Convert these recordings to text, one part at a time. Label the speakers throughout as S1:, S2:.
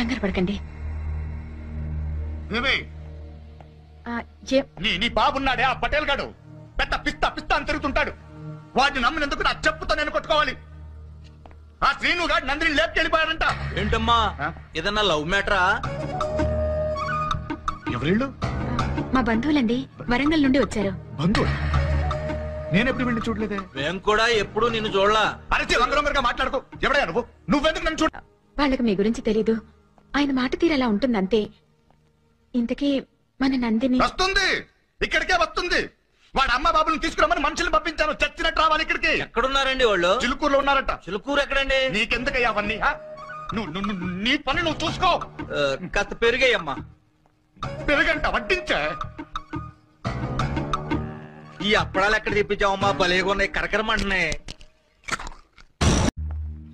S1: కంగారు పడకండి.
S2: నీ బాబున్నాడే ఆ పటేల్ గాడు పెద్ద పిస్తా పిస్తా అని తిరుగుతుంటాడు. వాడిని నమ్మినందుకు నా చెప్పుతో నేను కొట్టుకోవాలి. ఆ శ్రీను గాడు నందిని లేపుకెళ్ళిపోయారంట.
S3: ఏంటమ్మా ఏదన్నా లవ్ మ్యాటరా?
S2: ఎవరిళ్ళు?
S1: మా బంధువులండి, వరంగల్ నుండి వచ్చారు.
S2: బంధువులు? నేనెప్పుడు వెళ్ళి చూడలేదే.
S3: మేము కూడా ఎప్పుడు నిన్ను చూడలా.
S2: అరచి రంగరంగగా మాట్లాడుకో. ఎవడయ్యా నువ్వు? నువ్వెందుకు నన్ను చూడ?
S1: వాళ్ళకి మీ గురించి తెలీదు. ఆయన మాట తీరలా ఉంటుందంతే. ఇంతకీ మన నందిని
S2: వస్తుంది, ఇక్కడికే వస్తుంది. వాడు అమ్మ బాబుని తీసుకురమ్మని మనుషులు పంపించాను. చచ్చినట్టు రావాలి ఇక్కడికి.
S3: ఎక్కడున్నారండి వాళ్ళు?
S2: చిలుకూరులో ఉన్నారట.
S3: చిలుకూరు ఎక్కడండి?
S2: నీకెందుకయ్యా అవన్నీ? నీ పని నువ్వు చూసుకో.
S3: కాస్త పెరిగాయమ్మా.
S2: పెరుగంట వడ్డించే.
S3: ఈ అప్పడాలు ఎక్కడ తెప్పించావమ్మా? భలేగా ఉన్నాయి, కరకరమంటున్నాయి.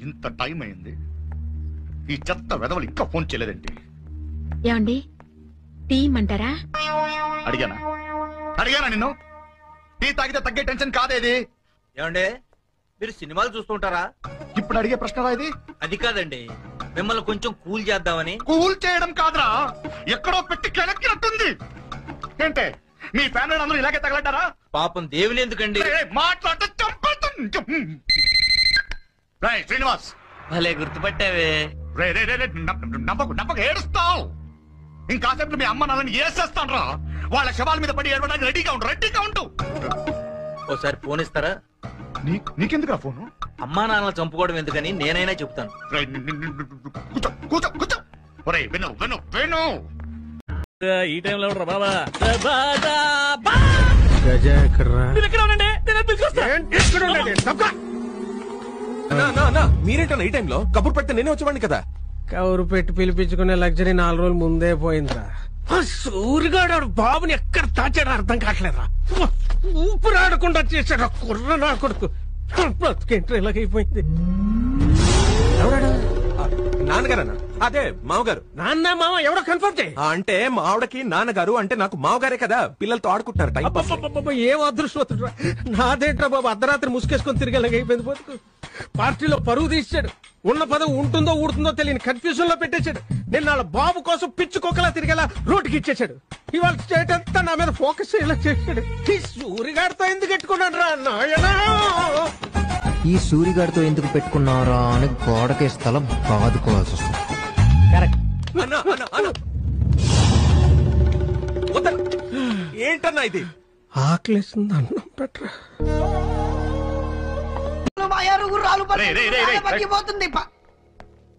S2: ఇంత టైం అయింది, ఈ చెత్త వెధవలు ఇంకా ఫోన్ చేయలేదండి.
S1: ఏమండి, టీ ఇమ్మంటారా?
S2: అడిగానా నిన్ను? టీ తాగితే తగ్గే టెన్షన్ కాదేది.
S3: ఏమండి, మీరు సినిమాలు చూస్తుంటారా?
S2: ఇప్పుడు అడిగే ప్రశ్న ఇది.
S3: అది కాదండి, మిమ్మల్ని కొంచెం కూల్ చేద్దామని.
S2: కూల్ చేయడం కాదురా, ఎక్కడో పెట్టి కెలక్కినట్టుంది. ఏంటే మీ ఫ్యామిలీ అందరూ ఇలాగే తగలడ్డారా?
S3: పాపం దేవుని ఎందుకండి
S2: మాట్లాడితే చంపేస్తుంది. శ్రీనివాస్,
S3: భలే గుర్తుపట్టావే.
S2: నమ్మకు ఏడుస్తావు. ఇంకాసేపు మీ అమ్మ నాన్నని ఏసేస్తాను రా. వాళ్ళ శవాల మీద పడి ఏడవడానికి రెడీగా ఉండు.
S3: ఓసారి ఫోన్ ఇస్తారా?
S2: నీకెందుకురా ఫోను?
S3: అమ్మా నాన్నలు చంపుకోవడం ఎందుకని నేనైనా చెప్తాను.
S2: కూర్చో. విను.
S4: ఈ టైంలో బాబా
S5: మీరేంటన్నా ఈ టైంలో? కబుర్ పెడితే నేనే వచ్చేవాడిని కదా.
S4: కౌరు పెట్టి పిలిపించుకునే లగ్జరీ 4 రోజులు ముందే పోయిందిరా. సూరిగాడు బాబుని ఎక్కడ తాచాడో అర్థం కావట్లేదురా. ఊపిరాడకుండా చేశాడు కుర్ర నా కొడుకు. బ్రతుకేంట్రా ఇలాగైపోయింది.
S5: ఎవడాడు? నాన్నగారన్నా? అదే మామగారు.
S4: నాన్న మామ ఎవడో కన్ఫర్మ్ చేయి.
S5: అంటే మా ఆవిడకి నాన్నగారు అంటే నాకు మామగారే కదా. పిల్లలతో ఆడుకుంటున్నారు. Time pass.
S4: ఏం అదృష్టం నాదేంట్రా బాబు, అర్ధరాత్రి ముసుకేసుకొని తిరిగేలాగైపోయింది బతుకు. పార్టీలో పరువు తీసాడు. ఉన్న పదవి ఉంటుందో ఊడుతుందో తెలియని కన్ఫ్యూజన్ లో పెట్టేశాడు. నేను వాళ్ళ బాబు కోసం పిచ్చుకోకలా తిరిగేలా రోడ్డుకి ఇచ్చేశాడు. ఇవాళ స్టేట్ అంతా నా మీద ఫోకస్ అయ్యేలా చేశాడు. ఈ సూరిగాడితో ఎందుకు పెట్టుకున్నాడు రా నాయనా?
S6: ఈ సూరిగాడితో ఎందుకు పెట్టుకున్నారా అని గోడకే స్థలం బాదుకోవాల్సి వస్తుంది.
S5: ఏంటన్నా ఇది?
S4: ఆకలేస్తుంది, అన్నం పెట్టరా.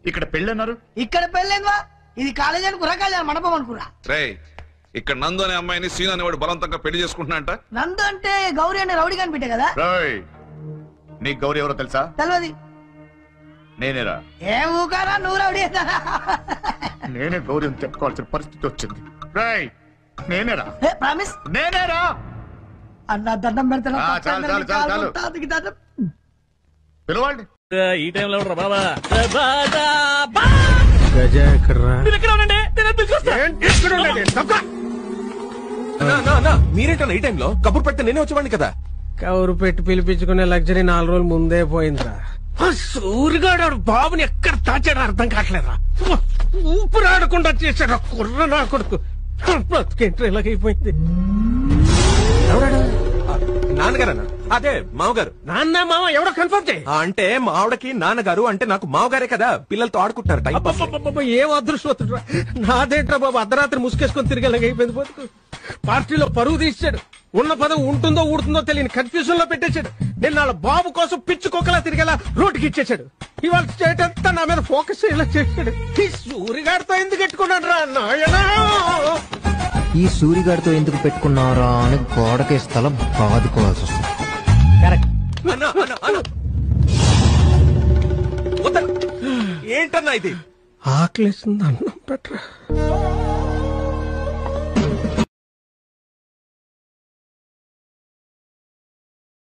S2: ఇక్కడ పెళ్ళి అన్నారు.
S7: ఇక్కడ పెళ్ళేందా? ఇది కాలేజీ అనుకురా, కాలేజీ మండపం అనుకురా.
S8: ఇక్కడ నందు అనే అమ్మాయిని సీన్ అనేవాడు బలవంతంగా పెళ్లి చేసుకుంటున్నా.
S7: నందు అంటే గౌరీ అనే రౌడీ కనిపెట్టే కదా.
S2: నీకు గౌరీ ఎవరో తెలుసా?
S7: తెలియదు.
S2: నేనేరా.
S7: ఏ ఊకారా, నువ్వు రౌడీ.
S2: నేనే గౌరీ అని చెప్పుకోవాల్సిన పరిస్థితి వచ్చింది. నేనేరా.
S7: ప్రామిస్
S2: నేనేరా.
S7: అన్న దండం పెడతా.
S2: పిలవండి.
S4: ఈ టైంలో బాబా
S5: మీరేంటన్నా ఈ టైంలో? కబుర్ పెడితే నేనే వచ్చేవాడిని కదా.
S4: కౌరు పెట్టి పిలిపించుకునే లగ్జరీ 4 రోజులు ముందే పోయిందిరా. సూరిగాడు బాబుని ఎక్కడ తాచాడో అర్థం కావట్లేదురా. ఊపిరాడకుండా చేశాడు కుర్ర నా కొడుకు. బ్రతుకేంట్రా ఇలాగైపోయింది.
S5: ఎవడాడు? నాన్నగారన్నా? అదే మామగారు.
S4: నాన్న మామ ఎవడో కన్ఫర్మ్ చేయి.
S5: అంటే మా ఆవిడకి నాన్నగారు అంటే నాకు మామగారే కదా. పిల్లలతో ఆడుకుంటున్నారు. Time pass.
S4: ఏం అదృష్టం నాదేంట్రా బాబు, అర్ధరాత్రి ముసుకేసుకొని తిరిగేలాగైపోయింది బతుకు. పార్టీలో పరువు తీసాడు. ఉన్న పదవి ఉంటుందో ఊడుతుందో తెలియని కన్ఫ్యూజన్ లో పెట్టేశాడు. నేను వాళ్ళ బాబు కోసం పిచ్చుకోకలా తిరిగేలా రోడ్డుకి ఇచ్చేశాడు. ఇవాళ స్టేట్ అంతా నా మీద ఫోకస్ అయ్యేలా చేశాడు. ఈ సూరిగాడితో ఎందుకు పెట్టుకున్నాడు రా నాయనా?
S6: ఈ సూరిగాడితో ఎందుకు పెట్టుకున్నారా అని గోడకే స్థలం బాదుకోవాల్సి వస్తుంది.
S5: ఏంటన్నా ఇది?
S4: ఆకలేస్తుంది, అన్నం పెట్టరా.